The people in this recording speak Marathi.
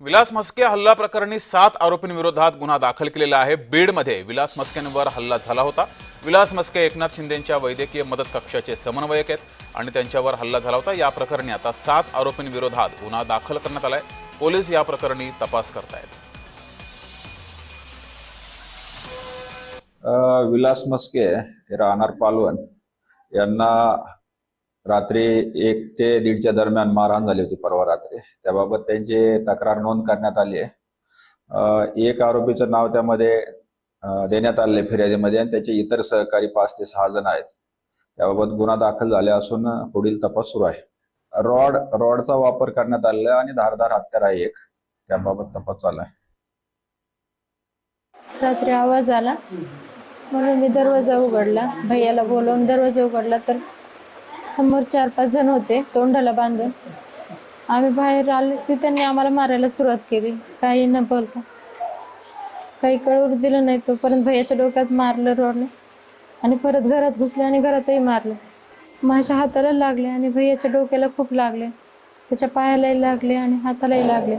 विलास म्हस्के हल्ला प्रकरणी 7 आरोपींविरोधात गुन्हा दाखल केलेला आहे। बीडमध्ये विलास म्हस्केंवर हल्ला झाला होता। विलास म्हस्के एकनाथ शिंदेंच्या वैद्यकीय मदत कक्षाचे समन्वयक आहेत आणि त्यांच्यावर हल्ला झाला होता। या प्रकरणी आता 7 आरोपींविरोधात गुन्हा दाखल करण्यात आलाय। पोलीस या प्रकरणी तपास करतायत। विलास म्हस्के हे राहणार पालवण यांना रात्री 1 ते 1:30च्या दरम्यान मारहाण झाली होती परवा रात्री। त्याबाबत त्यांची तक्रार नोंद करण्यात आली आहे। एक आरोपीचं नाव त्यामध्ये देण्यात आले फिर्यादीमध्ये आणि त्याचे इतर सहकारी 5 ते 6 जण आहेत। त्याबाबत गुन्हा दाखल झाले असून पुढील तपास सुरू आहे। रॉडचा वापर करण्यात आलेला आणि धारदार हत्यार आहे एक, त्याबाबत तपास चालू आहे। रात्री आवाज आला म्हणून मी दरवाजा उघडला, भैयाला बोलवून दरवाजा उघडला तर समोर 4-5 जण होते तोंडाला बांधून। आम्ही बाहेर आले की त्यांनी आम्हाला मारायला सुरुवात केली, काही न बोलता। काही कळू दिलं नाही, तोपर्यंत भैयाच्या डोक्यात मारलं रॉडने आणि परत घरात घुसले आणि घरातही मारलं। माझ्या हाताला लागले आणि भैयाच्या डोक्याला खूप लागले, त्याच्या पायालाही लागले आणि हातालाही लागले।